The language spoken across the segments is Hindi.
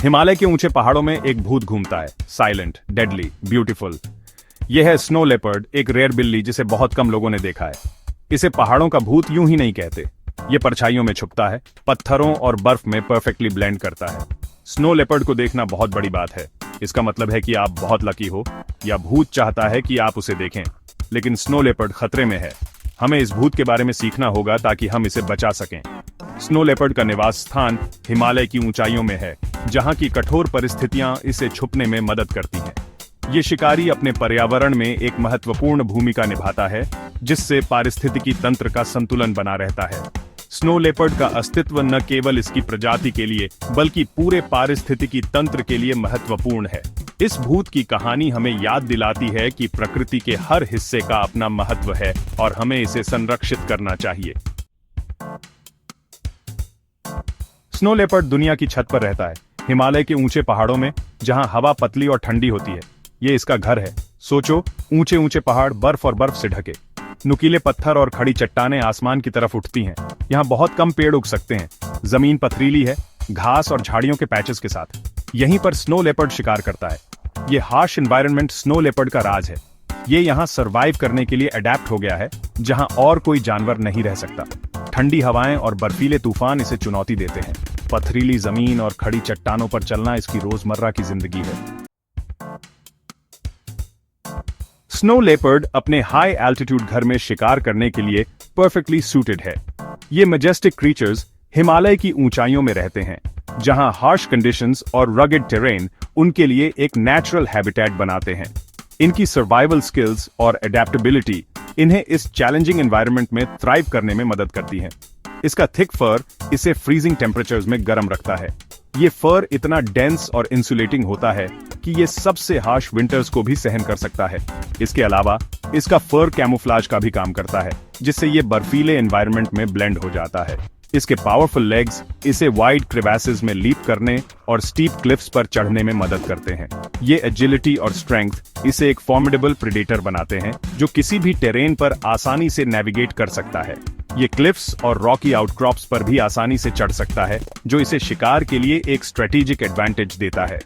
हिमालय के ऊंचे पहाड़ों में एक भूत घूमता है, साइलेंट, डेडली, ब्यूटीफुल। यह है स्नो लेपर्ड, एक रेयर बिल्ली जिसे बहुत कम लोगों ने देखा है। इसे पहाड़ों का भूत यूं ही नहीं कहते। ये परछाइयों में छुपता है, पत्थरों और बर्फ में परफेक्टली ब्लेंड करता है। स्नो लेपर्ड को देखना बहुत बड़ी बात है। इसका मतलब है कि आप बहुत लकी हो, या भूत चाहता है कि आप उसे देखें। लेकिन स्नो लेपर्ड खतरे में है। हमें इस भूत के बारे में सीखना होगा ताकि हम इसे बचा सकें। स्नो लेपर्ड का निवास स्थान हिमालय की ऊंचाइयों में है, जहां की कठोर परिस्थितियां इसे छुपने में मदद करती हैं। ये शिकारी अपने पर्यावरण में एक महत्वपूर्ण भूमिका निभाता है, जिससे पारिस्थितिकी तंत्र का संतुलन बना रहता है। स्नो लेपर्ड का अस्तित्व न केवल इसकी प्रजाति के लिए बल्कि पूरे पारिस्थितिकी तंत्र के लिए महत्वपूर्ण है। इस भूत की कहानी हमें याद दिलाती है कि प्रकृति के हर हिस्से का अपना महत्व है और हमें इसे संरक्षित करना चाहिए। स्नो लेपर्ड दुनिया की छत पर रहता है, हिमालय के ऊंचे पहाड़ों में, जहां हवा पतली और ठंडी होती है। ये इसका घर है। सोचो, ऊंचे ऊंचे पहाड़ बर्फ और बर्फ से ढके, नुकीले पत्थर और खड़ी चट्टानें आसमान की तरफ उठती हैं। यहाँ बहुत कम पेड़ उग सकते हैं। जमीन पथरीली है, घास और झाड़ियों के पैचेस के साथ। यहीं पर स्नो लेपर्ड शिकार करता है। ये हार्श एनवायरनमेंट स्नो लेपर्ड का राज है। ये यहाँ सरवाइव करने के लिए अडेप्ट हो गया है, जहाँ और कोई जानवर नहीं रह सकता। ठंडी हवाएं और बर्फीले तूफान इसे चुनौती देते हैं। पथरीली जमीन और खड़ी चट्टानों पर चलना इसकी रोजमर्रा की जिंदगी है। स्नो लेपर्ड अपने हाई एल्टीट्यूड घर में शिकार करने के लिए परफेक्टली सूटेड है। ये मैजेस्टिक क्रीचर्स हिमालय की ऊंचाइयों में रहते हैं, जहां हार्श कंडीशंस और रगेड टेरेन उनके लिए एक नेचुरल हैबिटेट बनाते हैं। इनकी सर्वाइवल स्किल्स और एडेप्टेबिलिटी इन्हें इस चैलेंजिंग एनवायरनमेंट में थ्राइव करने में मदद करती हैं। इसका थिक फर इसे फ्रीजिंग टेम्परेचर्स में गर्म रखता है। ये फर इतना डेंस और इंसुलेटिंग होता है कि ये सबसे हार्श विंटर्स को भी सहन कर सकता है। इसके अलावा इसका फर कैमोफ्लाज का भी काम करता है, जिससे ये बर्फीले एनवायरनमेंट में ब्लेंड हो जाता है। इसके पावरफुल लेग्स इसे वाइड क्रेवैसेस में लीप करने और स्टीप क्लिफ्स पर चढ़ने में मदद करते हैं। ये एजिलिटी और स्ट्रेंथ इसे एक फॉर्मिडेबल प्रेडेटर बनाते हैं, जो किसी भी टेरेन पर आसानी से नेविगेट कर सकता है। ये क्लिफ्स और रॉकी आउटक्रॉप्स पर भी आसानी से चढ़ सकता है, जो इसे शिकार के लिए एक स्ट्रेटेजिक एडवांटेज देता है।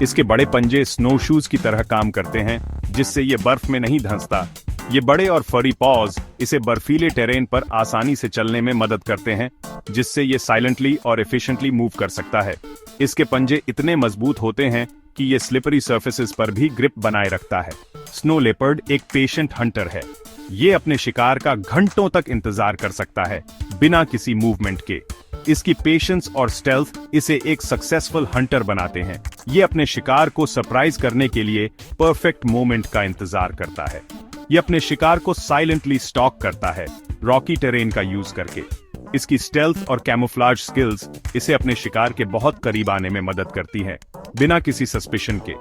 इसके बड़े पंजे स्नो शूज की तरह काम करते हैं, जिससे ये बर्फ में नहीं धंसता। ये बड़े और फरी पॉज इसे बर्फीले टेरेन पर आसानी से चलने में मदद करते हैं, जिससे ये साइलेंटली और एफिशिएंटली मूव कर सकता है। इसके पंजे इतने मजबूत होते हैं कि ये स्लिपरी सर्फेसेस पर भी ग्रिप बनाए रखता है। स्नो लेपर्ड एक पेशेंट हंटर है। ये अपने शिकार का घंटों तक इंतजार कर सकता है, बिना किसी मूवमेंट के। इसकी पेशेंस और स्टेल्थ इसे एक सक्सेसफुल हंटर बनाते हैं। ये अपने शिकार को सरप्राइज करने के लिए परफेक्ट मोमेंट का इंतजार करता है। ये अपने शिकार को साइलेंटली स्टॉक करता है, रॉकी टेरेन का यूज करके। इसकी स्टेल्थ और कैमोफ्लाज स्किल्स इसे अपने शिकार के बहुत करीब आने में मदद करती हैं, बिना किसी सस्पिशन के।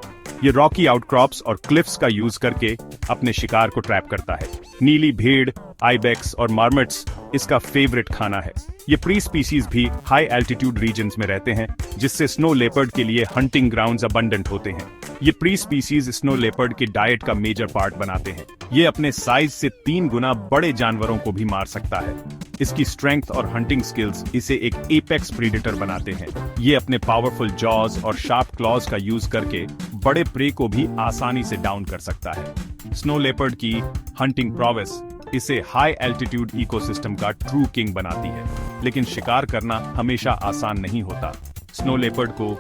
ये रॉकी आउटक्रॉप्स और क्लिफ्स का यूज करके अपने शिकार को ट्रैप करता है। नीली भेड़, आइबेक्स और मार्मट्स इसका फेवरेट खाना है। ये प्री स्पीसीज भी हाई एल्टीट्यूड रीजन्स में रहते हैं, जिससे स्नो लेपर्ड के लिए हंटिंग ग्राउंड्स अबंडेंट होते हैं। ये प्री स्पीसीज स्नो लेपर्ड की डाइट का मेजर पार्ट बनाते हैं। ये अपने साइज से 3 गुना बड़े जानवरों को भी मार सकता है। इसकी स्ट्रेंथ और हंटिंग स्किल्स इसे एक एपेक्स प्रीडेटर बनाते हैं। ये अपने पावरफुल जॉज और शार्प क्लॉज का यूज करके बड़े प्रे को भी आसानी से डाउन कर सकता है। स्नो लेपर्ड की हंटिंग प्रोवेस इसे हाई एल्टीट्यूड इकोसिस्टम का ट्रू किंग बनाती है। लेकिन शिकार करना हमेशा आसान नहीं होता। स्नो लेपर्ड को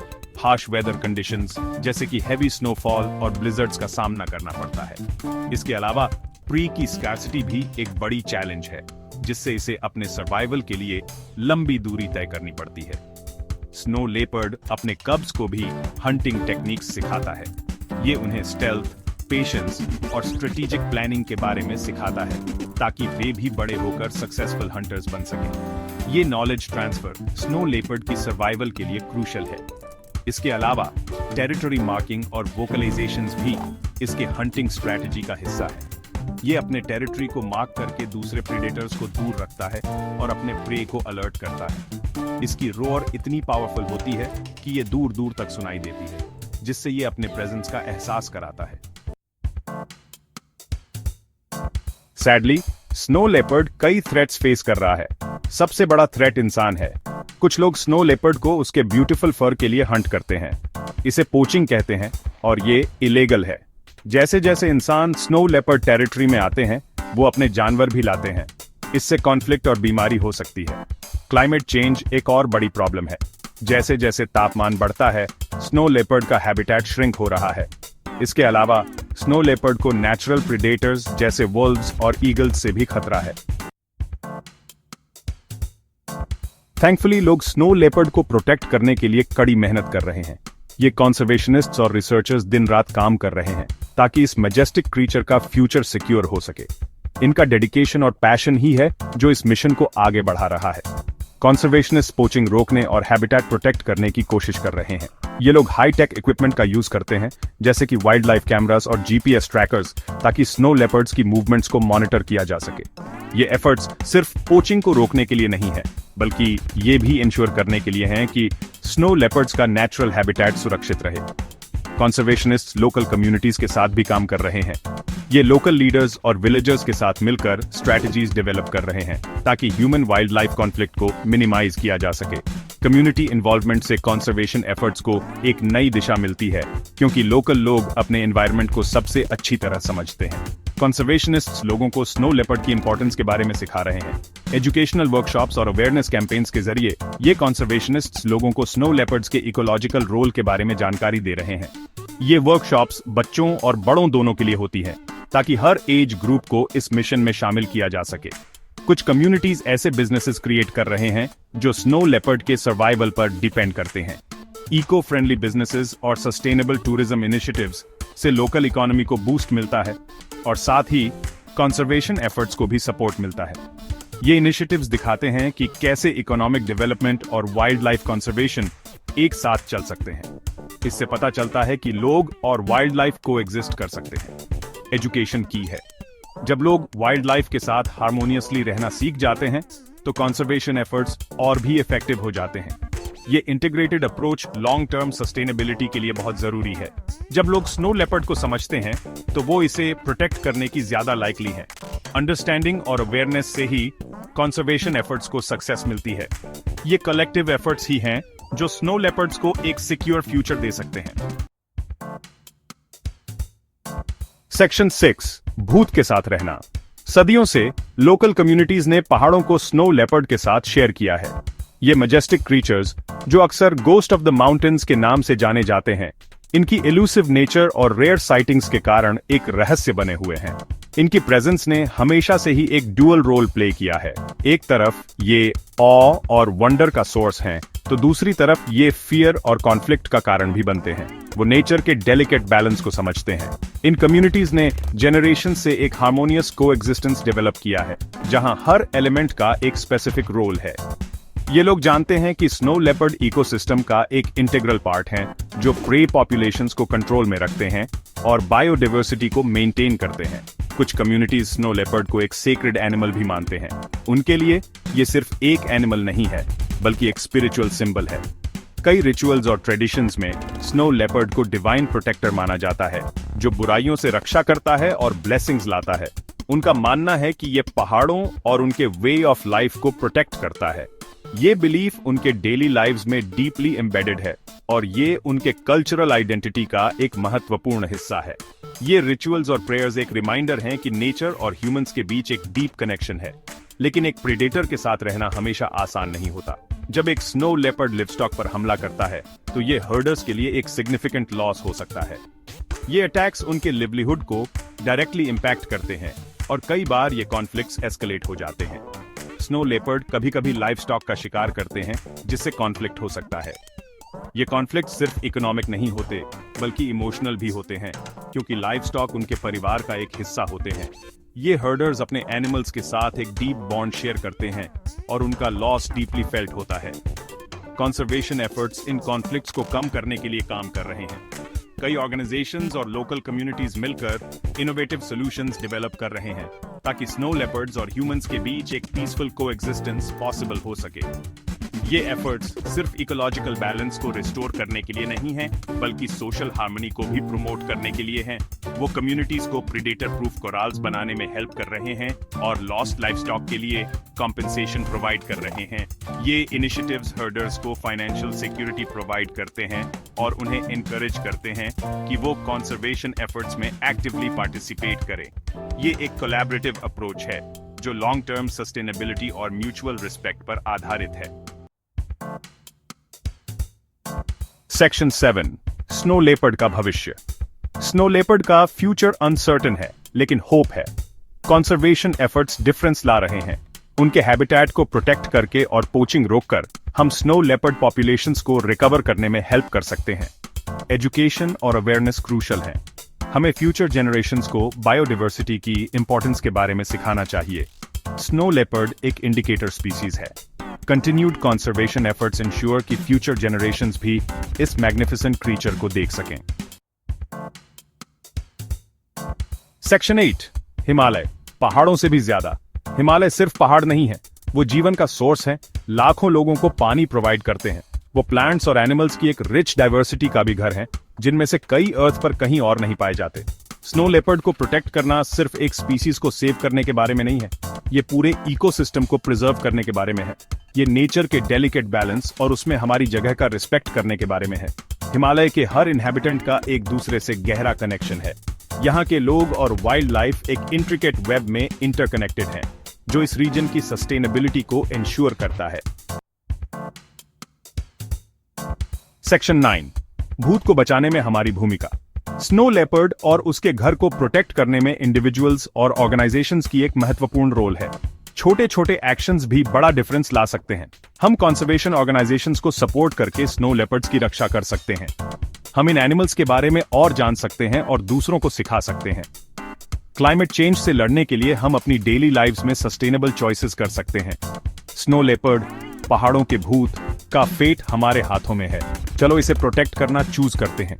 हार्श वेदर कंडीशंस जैसे कि हेवी स्नोफॉल और ब्लिजर्ड्स का सामना करना पड़ता है। इसके अलावा प्री की स्कैर्सिटी भी एक बड़ी चैलेंज है, जिससे इसे अपने सर्वाइवल के लिए लंबी दूरी तय करनी पड़ती है। स्नो लेपर्ड अपने कब्स को भी हंटिंग टेक्निक्स सिखाता है। ये उन्हें स्टेल्थ, पेशेंस और स्ट्रेटेजिक प्लानिंग के बारे में सिखाता है, ताकि वे भी बड़े होकर सक्सेसफुल हंटर्स बन सकें। ये नॉलेज ट्रांसफर स्नो लेपर्ड की सर्वाइवल के लिए क्रूशियल है। इसके अलावा टेरिटरी मार्किंग और वोकलाइजेशंस भी इसके हंटिंग स्ट्रेटजी का हिस्सा है। ये अपने टेरिटरी को मार्क करके दूसरे प्रेडेटर्स को दूर रखता है और अपने प्रे को अलर्ट करता है। इसकी रोर इतनी पावरफुल होती है कि ये दूर दूर तक सुनाई देती है, जिससे ये अपने प्रेजेंस का एहसास कराता है। सैडली, स्नो लेपर्ड कई थ्रेट्स फेस कर रहा है। सबसे बड़ा थ्रेट इंसान है। कुछ लोग स्नो लेपर्ड को उसके ब्यूटीफुल फर के लिए हंट करते हैं। इसे पोचिंग कहते हैं और ये इलीगल है। जैसे जैसे इंसान स्नो लेपर्ड टेरिटरी में आते हैं, वो अपने जानवर भी लाते हैं। इससे कॉन्फ्लिक्ट और बीमारी हो सकती है। क्लाइमेट चेंज एक और बड़ी प्रॉब्लम है। जैसे जैसे तापमान बढ़ता है, स्नो लेपर्ड का हैबिटेट श्रिंक हो रहा है। इसके अलावा स्नो लेपर्ड को नेचुरल प्रेडेटर्स जैसे वुल्व्स और ईगल्स से भी खतरा है। थैंकफुली लोग स्नो लेपर्ड को प्रोटेक्ट करने के लिए कड़ी मेहनत कर रहे हैं। ये कॉन्जर्वेशनिस्ट्स और रिसर्चर्स दिन रात काम कर रहे हैं ताकि इस मैजेस्टिक क्रीचर का फ्यूचर सिक्योर हो सके। इनका डेडिकेशन और पैशन ही है जो इस मिशन को आगे बढ़ा रहा है। कॉन्जर्वेशनिस्ट पोचिंग रोकने और हैबिटेट प्रोटेक्ट करने की कोशिश कर रहे हैं। ये लोग हाई टेक इक्विपमेंट का यूज करते हैं, जैसे कि वाइल्ड लाइफ कैमरास और जीपीएस ट्रैकर्स, ताकि स्नो लेपर्ड्स की मूवमेंट्स को मॉनिटर किया जा सके। ये एफर्ट्स सिर्फ पोचिंग को रोकने के लिए नहीं है, बल्कि ये भी इंश्योर करने के लिए हैं कि स्नो लेपर्ड्स का नेचुरल हैबिटेट सुरक्षित रहे। कॉन्जर्वेशनिस्ट्स लोकल कम्युनिटीज के साथ भी काम कर रहे हैं। ये लोकल लीडर्स और विलेजर्स के साथ मिलकर स्ट्रैटेजीज डेवलप कर रहे हैं ताकि ह्यूमन वाइल्ड लाइफ कॉन्फ्लिक्ट को मिनिमाइज किया जा सके। कम्युनिटी इन्वॉल्वमेंट से कॉन्जर्वेशन एफर्ट्स को एक नई दिशा मिलती है, क्योंकि लोकल लोग अपने एनवायरनमेंट को सबसे अच्छी तरह समझते हैं। कॉन्जर्वेशनिस्ट्स लोगों को स्नो लेपर्ड की इंपॉर्टेंस के बारे में सिखा रहे हैं। एजुकेशनल वर्कशॉप्स और अवेयरनेस कैंपेन्स के जरिए ये कॉन्जर्वेशनिस्ट्स लोगों को स्नो लेपर्ड्स के इकोलॉजिकल रोल के बारे में जानकारी दे रहे हैं। ये वर्कशॉप्स बच्चों और बड़ों दोनों के लिए होती हैं, ताकि हर एज ग्रुप को इस मिशन में शामिल किया जा सके। कुछ कम्युनिटीज ऐसे बिजनेसेस क्रिएट कर रहे हैं जो स्नो लेपर्ड के सर्वाइवल पर डिपेंड करते हैं। इको फ्रेंडली बिजनेसेस और सस्टेनेबल टूरिज्म इनिशिएटिव्स से लोकल इकोनॉमी को बूस्ट मिलता है और साथ ही कंजर्वेशन एफर्ट्स को भी सपोर्ट मिलता है। ये इनिशिएटिव्स दिखाते हैं कि कैसे इकोनॉमिक डेवलपमेंट और वाइल्ड लाइफ कंजर्वेशन एक साथ चल सकते हैं। इससे पता चलता है कि लोग और वाइल्ड लाइफ को एग्जिस्ट कर सकते हैं। एजुकेशन की है। जब लोग वाइल्ड लाइफ के साथ हार्मोनियसली रहना सीख जाते हैं, तो कंजर्वेशन एफर्ट्स और भी इफेक्टिव हो जाते हैं। ये integrated approach long term sustainability के लिए बहुत जरूरी है। जब लोग स्नो लेपर्ड को समझते हैं, तो वो इसे प्रोटेक्ट करने की ज्यादा लाइकली हैं। अंडरस्टैंडिंग और अवेयरनेस से ही कंजर्वेशन एफर्ट्स को सक्सेस मिलती है। ये कलेक्टिव एफर्ट्स ही हैं जो स्नो लेपर्ड्स को एक सिक्योर फ्यूचर दे सकते हैं। सेक्शन 6, भूत के साथ रहना। सदियों से लोकल कम्युनिटीज ने पहाड़ों को स्नो लेपर्ड के साथ शेयर किया है। ये मैजेस्टिक क्रीचर्स, जो अक्सर गोस्ट ऑफ द माउंटेन्स के नाम से जाने जाते हैं, इनकी इल्यूसिव नेचर और रेयर साइटिंग्स के कारण एक रहस्य बने हुए हैं। इनकी प्रेजेंस ने हमेशा से ही एक डुअल रोल प्ले किया है। एक तरफ ये ऑ और वंडर का सोर्स हैं, तो दूसरी तरफ ये फियर और कॉन्फ्लिक्ट का कारण भी बनते हैं। वो नेचर के डेलिकेट बैलेंस को समझते हैं। इन कम्युनिटीज ने जनरेशन से एक हार्मोनियस कोएग्जिस्टेंस डेवलप किया है, जहां हर एलिमेंट का एक स्पेसिफिक रोल है। ये लोग जानते हैं कि स्नो लेपर्ड इकोसिस्टम का एक इंटीग्रल पार्ट हैं, जो प्रे पॉपुलेशंस को कंट्रोल में रखते हैं और बायोडाइवर्सिटी को मेंटेन करते हैं। कुछ कम्युनिटीज स्नो लेपर्ड को एक सेक्रेड एनिमल भी मानते हैं। उनके लिए ये सिर्फ एक एनिमल नहीं है, बल्कि एक स्पिरिचुअल सिंबल है। कई रिचुअल्स और ट्रेडिशंस में स्नो लेपर्ड को डिवाइन प्रोटेक्टर माना जाता है, जो बुराइयों से रक्षा करता है और ब्लेसिंग्स लाता है। उनका मानना है कि ये पहाड़ों और उनके वे ऑफ लाइफ को प्रोटेक्ट करता है। ये बिलीफ उनके डेली लाइव्स में डीपली एम्बेडेड है और ये उनके कल्चरल आइडेंटिटी का एक महत्वपूर्ण हिस्सा है। ये रिचुअल्स और प्रेयर्स एक रिमाइंडर हैं कि नेचर और ह्यूमंस के बीच एक डीप कनेक्शन है। लेकिन एक प्रेडेटर के साथ रहना हमेशा आसान नहीं होता। जब एक स्नो लेपर्ड लिवस्टॉक पर हमला करता है, तो ये हर्डर्स के लिए एक सिग्निफिकेंट लॉस हो सकता है। ये अटैक्स उनके लिवलीहुड को डायरेक्टली इंपैक्ट करते हैं और कई बार ये कॉन्फ्लिक्ट्स एस्केलेट हो जाते हैं। स्नो लेपर्ड कभी-कभी लाइवस्टॉक का शिकार करते हैं, जिससे कॉन्फ्लिक्ट हो सकता है। ये कॉन्फ्लिक्ट सिर्फ इकोनॉमिक नहीं होते, बल्कि इमोशनल भी होते हैं, क्योंकि लाइवस्टॉक उनके परिवार का एक हिस्सा होते हैं। ये हर्डर्स अपने एनिमल्स के साथ एक डीप बॉन्ड शेयर करते हैं और उनका लॉस डीपली फेल्ट होता है। कंजर्वेशन एफर्ट्स इन कॉन्फ्लिक्ट्स को कम करने के लिए काम कर रहे हैं। कई ऑर्गेनाइजेशंस और लोकल कम्युनिटीज मिलकर इनोवेटिव सॉल्यूशंस डेवलप कर रहे हैं, ताकि स्नो लेपर्ड्स और ह्यूमंस के बीच एक पीसफुल कोएग्जिस्टेंस पॉसिबल हो सके। ये एफर्ट्स सिर्फ इकोलॉजिकल बैलेंस को रिस्टोर करने के लिए नहीं हैं, बल्कि सोशल हार्मनी को भी प्रमोट करने के लिए हैं। वो कम्युनिटीज को प्रीडेटर प्रूफ कोराल्स बनाने में हेल्प कर रहे हैं और लॉस्ट लाइवस्टॉक के लिए कॉम्पेंसेशन प्रोवाइड कर रहे हैं। ये इनिशिएटिव्स हर्डर्स को फाइनेंशियल सिक्योरिटी प्रोवाइड करते हैं और उन्हें इनकरेज करते हैं कि वो कंजर्वेशन एफर्ट्स में एक्टिवली पार्टिसिपेट करें। ये एक कोलैबोरेटिव अप्रोच है जो लॉन्ग टर्म सस्टेनेबिलिटी और म्यूचुअल रिस्पेक्ट पर आधारित है। सेक्शन 7, स्नो लेपर्ड का भविष्य। स्नो लेपर्ड का फ्यूचर अनसर्टेन है, लेकिन होप है। कंजर्वेशन एफर्ट्स डिफरेंस ला रहे हैं। उनके हैबिटेट को प्रोटेक्ट करके और पोचिंग रोककर हम स्नो लेपर्ड पॉपुलेशंस को रिकवर करने में हेल्प कर सकते हैं। एजुकेशन और अवेयरनेस क्रूशल है। हमें फ्यूचर जनरेशंस को बायोडाइवर्सिटी की इंपॉर्टेंस के बारे में सिखाना चाहिए। स्नो लेपर्ड एक इंडिकेटर स्पीसीज है। कंटिन्यूड कंजर्वेशन एफर्ट्स इंश्योर कि फ्यूचर जनरेशंस भी इस मैग्निफिसेंट क्रीचर को देख सकें। सेक्शन 8, हिमालय, पहाड़ों से भी ज्यादा। हिमालय सिर्फ पहाड़ नहीं है, वो जीवन का सोर्स है। लाखों लोगों को पानी प्रोवाइड करते हैं। वो प्लांट्स और एनिमल्स की एक रिच डाइवर्सिटी का भी घर है, जिनमें से कई अर्थ पर कहीं और नहीं पाए जाते। स्नो लेपर्ड को प्रोटेक्ट करना सिर्फ एक स्पीसीज को सेव करने के बारे में नहीं है, ये पूरे इकोसिस्टम को प्रिजर्व करने के बारे में है। ये नेचर के डेलिकेट बैलेंस और उसमें हमारी जगह का रिस्पेक्ट करने के बारे में है। हिमालय के हर इनहैबिटेंट का एक दूसरे से गहरा कनेक्शन है। यहाँ के लोग और वाइल्ड लाइफ एक इंट्रिकेट वेब में इंटरकनेक्टेड हैं, जो इस रीजन की सस्टेनेबिलिटी को इंश्योर करता है। सेक्शन 9, भूत को बचाने में हमारी भूमिका। स्नो लेपर्ड और उसके घर को प्रोटेक्ट करने में इंडिविजुअल्स और ऑर्गेनाइजेशंस की एक महत्वपूर्ण रोल है। छोटे छोटे एक्शंस भी बड़ा डिफरेंस ला सकते हैं। हम कंजर्वेशन ऑर्गेनाइजेशंस को सपोर्ट करके स्नो लेपर्ड्स की रक्षा कर सकते हैं। हम इन एनिमल्स के बारे में और जान सकते हैं और दूसरों को सिखा सकते हैं। क्लाइमेट चेंज से लड़ने के लिए हम अपनी डेली लाइव्स में सस्टेनेबल चॉइसेस कर सकते हैं। स्नो लेपर्ड, पहाड़ों के भूत का फेट हमारे हाथों में है। चलो इसे प्रोटेक्ट करना चूज करते हैं।